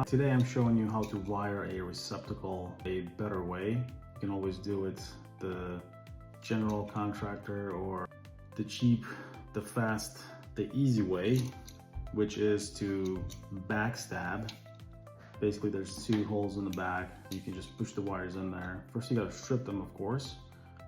Today I'm showing you how to wire a receptacle a better way. You can always do it the general contractor or the cheap, the fast, the easy way, which is to backstab. Basically there's two holes in the back. You can just push the wires in there. First you gotta strip them, of course.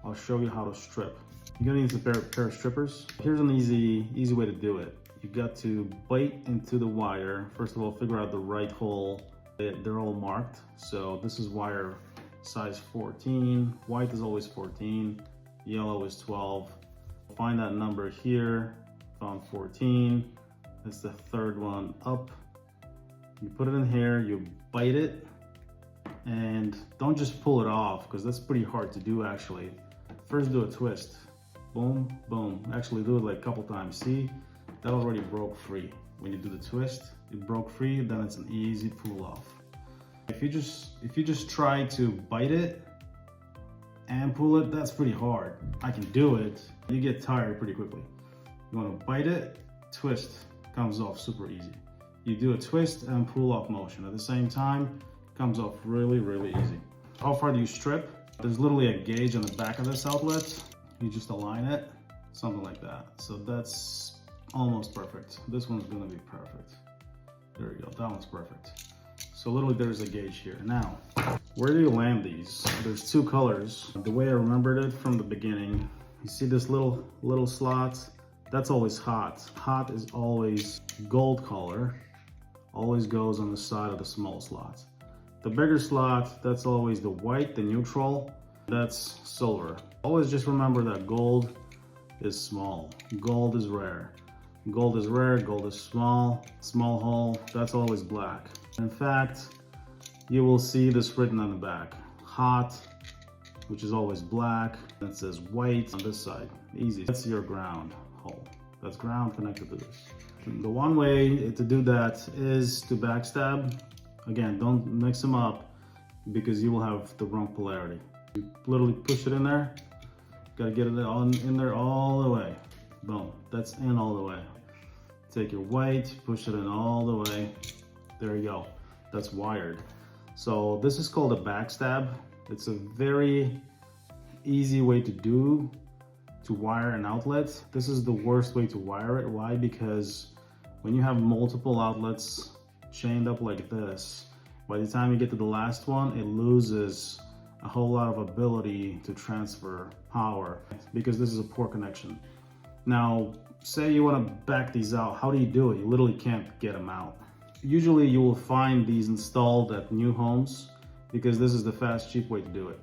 I'll show you how to strip. You're gonna need a pair of strippers. Here's an easy way to do it. You got to bite into the wire. First of all, figure out the right hole. They're all marked. So this is wire size 14. White is always 14. Yellow is 12. Find that number here. Found 14. That's the third one up. You put it in here, you bite it, and don't just pull it off because that's pretty hard to do actually. First do a twist. Boom, boom. Actually do it like a couple times. See? That already broke free. When you do the twist, it broke free, then it's an easy pull off. If you just try to bite it and pull it, that's pretty hard. I can do it. You get tired pretty quickly. You want to bite it, twist, comes off super easy. You do a twist and pull off motion at the same time, comes off really, really easy. How far do you strip? There's literally a gauge on the back of this outlet. You just align it, something like that. So that's almost perfect. This one's gonna be perfect. There we go, that one's perfect. So literally there's a gauge here. Now, where do you land these? There's two colors. The way I remembered it from the beginning, you see this little slot? That's always hot. Hot is always gold color, always goes on the side of the small slot. The bigger slot, that's always the white, the neutral, that's silver. Always just remember that gold is small, gold is rare. Gold is rare, gold is small, small hole, that's always black. In fact, you will see this written on the back. Hot, which is always black, and it says white on this side. Easy, that's your ground hole. That's ground connected to this. The one way to do that is to backstab. Again, don't mix them up because you will have the wrong polarity. You literally push it in there, gotta get it in there all the way. Boom, that's in all the way. Take your white, push it in all the way. There you go, that's wired. So this is called a backstab. It's a very easy way to wire an outlet. This is the worst way to wire it. Why? Because when you have multiple outlets chained up like this, by the time you get to the last one, it loses a whole lot of ability to transfer power because this is a poor connection. Now, say you want to back these out, how do you do it? You literally can't get them out. Usually you will find these installed at new homes because this is the fast, cheap way to do it.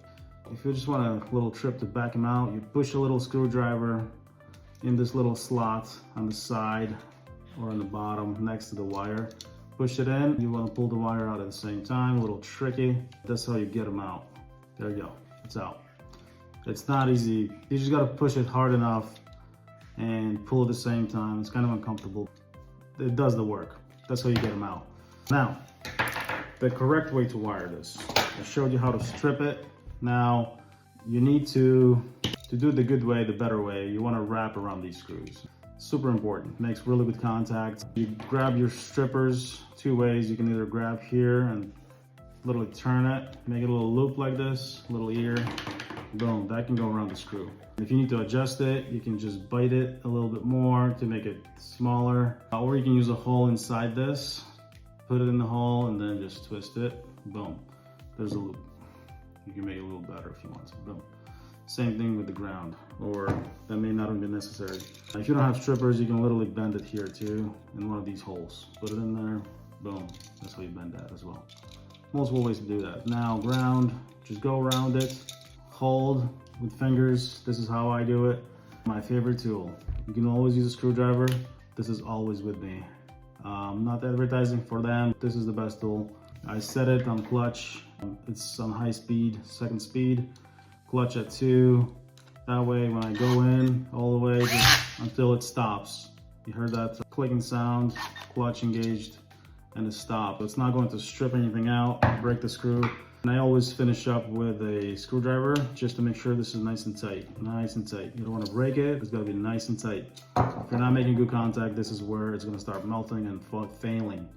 If you just want a little trip to back them out, you push a little screwdriver in this little slot on the side or on the bottom next to the wire. Push it in, you want to pull the wire out at the same time, a little tricky. That's how you get them out. There you go, it's out. It's not easy, you just gotta push it hard enough and pull at the same time. It's kind of uncomfortable. It does the work. That's how you get them out. Now, the correct way to wire this. I showed you how to strip it. Now, you need to do the good way, the better way, you want to wrap around these screws. Super important, makes really good contact. You grab your strippers two ways. You can either grab here and literally turn it, make it a little loop like this, little ear, boom, that can go around the screw. If you need to adjust it, you can just bite it a little bit more to make it smaller. Or you can use a hole inside this, put it in the hole and then just twist it, boom, there's a loop. You can make it a little better if you want to, boom. Same thing with the ground, or that may not be necessary. If you don't have strippers, you can literally bend it here too, in one of these holes. Put it in there, boom, that's how you bend that as well. Multiple ways to do that. Now ground, just go around it, hold with fingers. This is how I do it. My favorite tool. You can always use a screwdriver. This is always with me. Not advertising for them. This is the best tool. I set it on clutch. It's on high speed, second speed. Clutch at 2. That way when I go in all the way until it stops. You heard that clicking sound, clutch engaged, and it stopped. It's not going to strip anything out, break the screw. And I always finish up with a screwdriver just to make sure this is nice and tight. Nice and tight. You don't want to break it, it's got to be nice and tight. If you're not making good contact, this is where it's going to start melting and failing.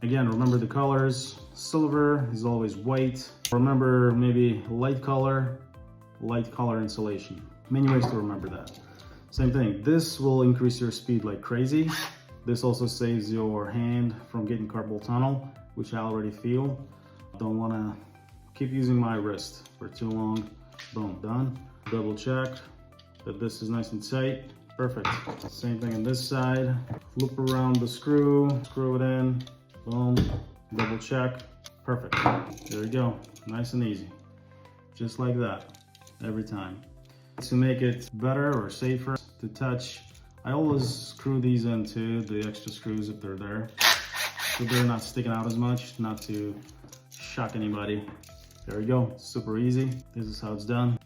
Again, remember the colors. Silver is always white. Remember maybe light color insulation. Many ways to remember that. Same thing, this will increase your speed like crazy. This also saves your hand from getting carpal tunnel, which I already feel. Don't wanna keep using my wrist for too long. Boom, done. Double check that this is nice and tight. Perfect. Same thing on this side. Loop around the screw it in. Boom, double check. Perfect. There we go. Nice and easy. Just like that, every time. To make it better or safer to touch, I always screw these into the extra screws if they're there, so they're not sticking out as much, not to shock anybody. There we go, super easy. This is how it's done.